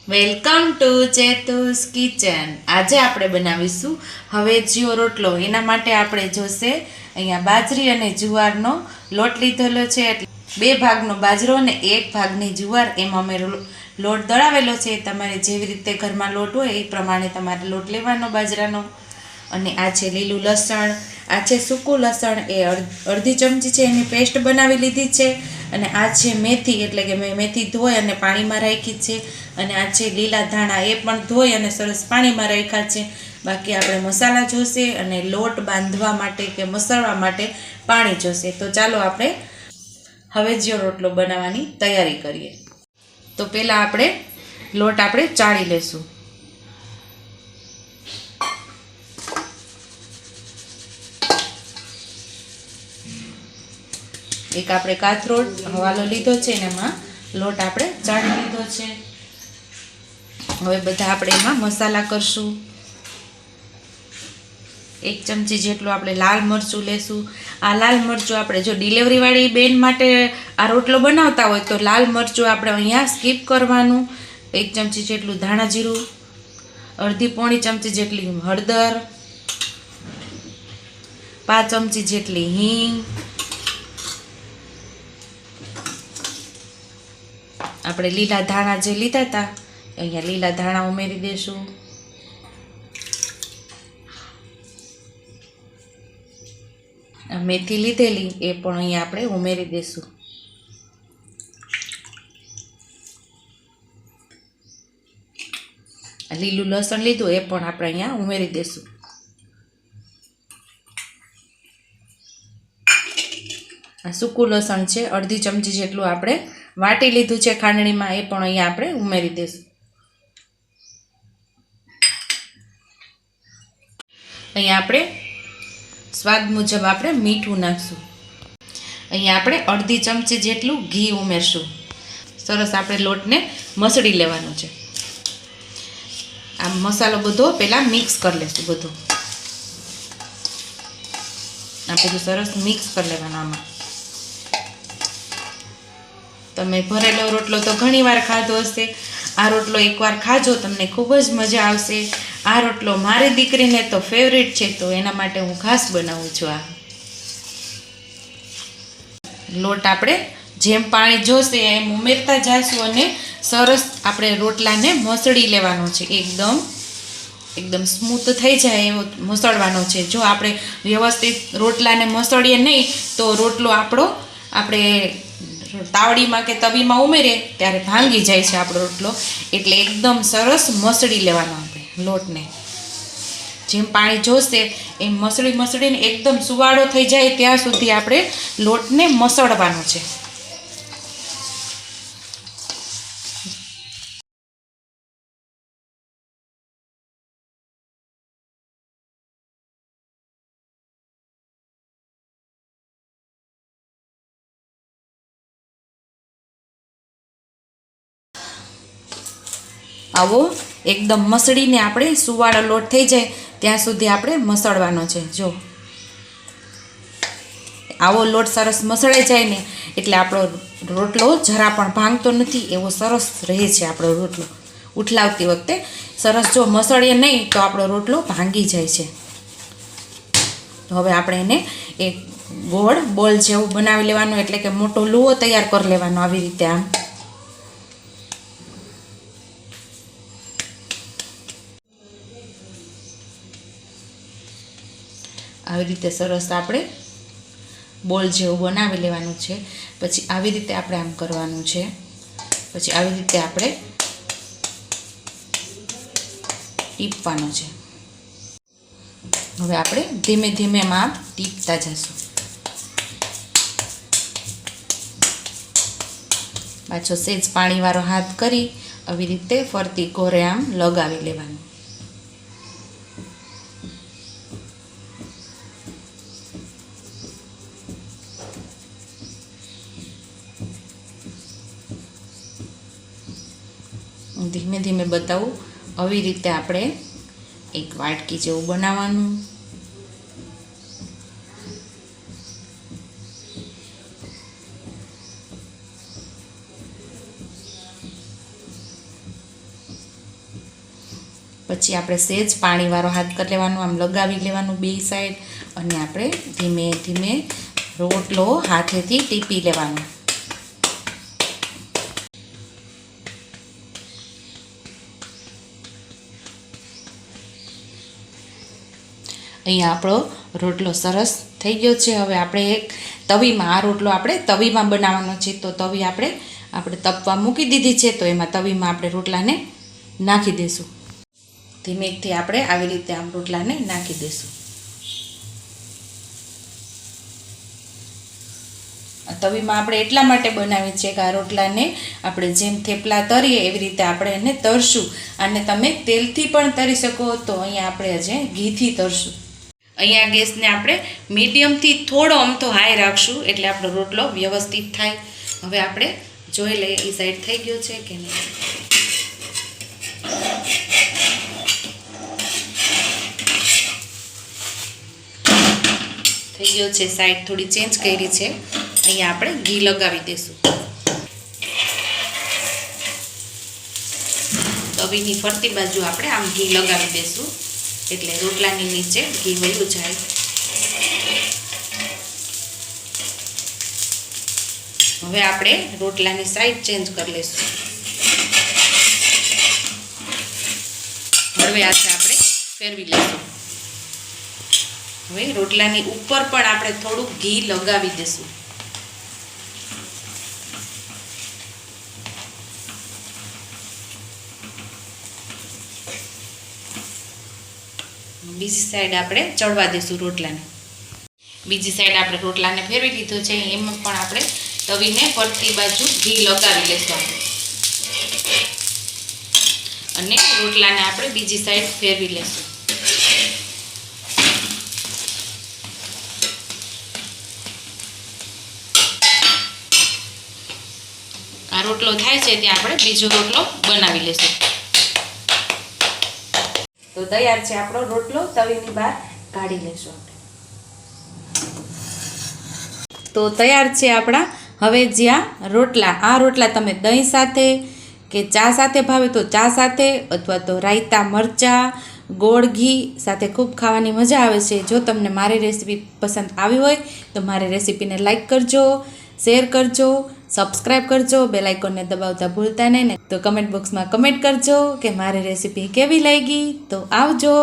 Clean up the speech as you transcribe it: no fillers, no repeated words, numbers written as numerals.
Welcome to ચેતુસ kitchen. આજે આપણે બનાવીશું હવેજીયો રોટલો। એના માટે આપણે જોશે અહીંયા બાજરી અને જુવારનો લોટ લીધેલો છે। એટલે 2 ભાગનો બાજરો અને 1 ભાગની જુવાર, એમાં અમે લોટ દળાવેલો છે। તમારે જેવી રીતે ઘરમાં લોટ હોય એ પ્રમાણે તમારે લોટ લેવાનો બાજરાનો। અને આ છે લીલું લસણ, આ છે સૂકું લસણ, એ અડધી ચમચી છે એની પેસ્ટ બનાવી લીધી છે। અને આ છે મેથી, એટલે કે મેં મેથી ધોઈ અને પાણીમાં રાખી છે। અને આ છે લીલા ધાણા, એ પણ ધોઈ અને સરસ પાણીમાં રાખ્યા છે। બાકી આપણે મસાલા જોશે અને લોટ બાંધવા માટે કે મસળવા માટે પાણી જોશે। તો ચાલો આપણે હવેજીયો રોટલો બનાવવાની તૈયારી કરીએ। તો પહેલાં આપણે લોટ ચાળી લેશું। એક આપણે કાથરોટ હવાલો લીધો છે અને એમાં લોટ આપણે ચાળી લીધો છે। હવે બધા આપણે એમાં મસાલા કરશું। 1 ચમચી જેટલું આપણે લાલ મરચું લેશું। આ લાલ મરચું આપણે જો ડિલિવરીવાળી બેન માટે આ રોટલો બનાવતા હોય તો લાલ મરચું આપણે અહીંયા સ્કીપ કરવાનું। 1 ચમચી જેટલું ધાણા જીરું, અડધી પોણી ચમચી જેટલી હળદર, 5 ચમચી જેટલી હિંગ, આપણે લીલા ધાણા જે લીધા હતા અહીંયા લીલા ધાણા ઉમેરી દઈશું। આ મેથી લીધેલી એ પણ અહીંયા આપણે ઉમેરી દઈશું। લીલું લસણ લીધું એ પણ આપણે અહીંયા ઉમેરી દઈશું। આ સૂકું લસણ છે અડધી ચમચી જેટલું આપણે વાટી લીધું છે ખાંડણીમાં, એ પણ અહીંયા આપણે ઉમેરી દઈશું। અહીંયા આપણે સ્વાદ મુજબ આપણે મીઠું નાખશું। અહીંયા આપણે અડધી ચમચી જેટલું ઘી ઉમેરશું। સરસ આપણે લોટને મસળી લેવાનો છે। આ મસાલો બધો પહેલાં મિક્સ કરી લેશું। બધો આ બધું સરસ મિક્સ કરી લેવાનું। આમાં તમે ભરેલો રોટલો તો ઘણીવાર ખાધો હશે, આ રોટલો એકવાર ખાજો તમને ખૂબ જ મજા આવશે। આ રોટલો મારી દીકરીને તો ફેવરિટ છે, તો એના માટે હું ખાસ બનાવું છું। આ લોટ આપણે જેમ પાણી જોશે એમ ઉમેરતા જઈશું અને સરસ આપણે રોટલાને મસળી લેવાનો છે। એકદમ સ્મૂથ થઈ જાય એવો મસળવાનો છે। જો આપણે વ્યવસ્થિત રોટલાને મસળીએ નહીં તો રોટલો આપણે તાવડીમાં કે તવીમાં ઉમેરીએ ત્યારે ભાંગી જાય છે આપણો રોટલો। એટલે એકદમ સરસ મસળી લેવાનો આપણે લોટને, જેમ પાણી જોશે એમ મસળીને એકદમ સુવાળો થઈ જાય ત્યાં સુધી આપણે લોટને મસળવાનો છે। આવો એકદમ મસળીને આપણે સુવાળો લોટ થઈ જાય ત્યાં સુધી આપણે મસળવાનો છે। જો આવો લોટ સરસ મસળાઈ જાય ને એટલે આપણો રોટલો જરા પણ ભાંગતો નથી, એવો સરસ રહે છે આપણો રોટલો। ઉઠલાવતી વખતે સરસ જો મસળીએ નહીં તો આપણો રોટલો ભાંગી જાય છે। તો હવે આપણે એને એક ગોળ બોલ જેવું બનાવી લેવાનું, એટલે કે મોટો લુઓ તૈયાર કરી લેવાનો। આવી રીતે આવી રીતે સરસ આપણે બોલ જેવું બનાવી લેવાનું છે। પછી આવી રીતે આપણે આમ કરવાનું છે। પછી આવી રીતે આપણે ટીપવાનું છે। હવે આપણે ધીમે ધીમે આમ ટીપતા જઈશું। પાછો સેજ પાણીવાળો હાથ કરી આવી રીતે ફરતી કોરે આમ લગાવી લેવાનું। ધીમે ધીમે બતાવું, આવી રીતે આપણે એક વાટકી જેવું બનાવવાનું। પછી આપણે સહેજ પાણીવાળો હાથ કરી લેવાનો, આમ લગાવી લેવાનું બે સાઈડ, અને આપણે ધીમે ધીમે રોટલો હાથેથી ટીપી લેવાનો. અહીંયા આપણો રોટલો સરસ થઈ ગયો છે. હવે આપણે એક તવીમાં, આ રોટલો આપણે તવીમાં બનાવવાનો છે, તો તવી આપણે તપવા મૂકી દીધી છે. તો એમાં તવીમાં આપણે રોટલાને નાખી દઈશું. ધીમેથી આપણે આવી રીતે આમ રોટલાને નાખી દઈશું. તવીમાં આપણે એટલા માટે બનાવીએ છીએ કે આ રોટલાને આપણે જેમ થેપલા તરીએ એવી રીતે આપણે એને તરશું. અને તમે તેલથી પણ તરી શકો, તો અહીંયા આપણે આજે ઘીથી તરશું. અહીંયા ગેસને આપણે મીડિયમથી થોડો અમથો હાઈ રાખશું, એટલે આપણો રોટલો વ્યવસ્થિત થાય. હવે આપણે જોઈ લઈએ એ સાઈડ થઈ ગયો છે કે નહીં. થઈ ગયો છે, સાઈડ થોડી ચેન્જ કરી છે. અહીંયા આપણે ઘી લગાવી દઈશું. તવીની ફરતી બાજુ આપણે આમ ઘી લગાવી દઈશું, એટલે રોટલાની નીચે ઘી વયું જાય. હવે આપણે રોટલાની સાઈડ ચેન્જ કરી લઈશું. હવે આજે આપણે ફેરવી લઈશું. હવે રોટલાની ઉપર પણ આપણે થોડુંક ઘી લગાવી દઈશું. બીજી સાઈડ આપણે ચડવા દઈશું રોટલાને. બીજી સાઈડ આપણે રોટલાને ફેરવી દીધો છે. એમાં પણ આપણે તવીને ફરતી બાજુ ઘી લગાવી લઈશું અને રોટલાને આપણે બીજી સાઈડ ફેરવી લઈશું. આ રોટલો થાય છે ત્યાં આપણે બીજો રોટલો બનાવી લઈશું. તો તૈયાર છે આપણો રોટલો, તવીની બહાર કાઢી લેશું આપણે. તો તૈયાર છે આપણા હવે જ્યાં રોટલા. આ રોટલા તમે દહીં સાથે કે ચા સાથે ભાવે તો ચા સાથે, અથવા તો રાયતા, મરચાં, ગોળ, ઘી સાથે ખૂબ ખાવાની મજા આવે છે. જો તમને મારી રેસીપી પસંદ આવી હોય તો મારી રેસીપીને લાઈક કરજો, શેર કરજો, સબસ્ક્રાઈબ કરજો, બેલ આઇકોનને દબાવતા ભૂલતા નહીં ને. તો કમેન્ટ બોક્સમાં કમેન્ટ કરજો કે મારી રેસીપી કેવી લાગી. તો આવજો.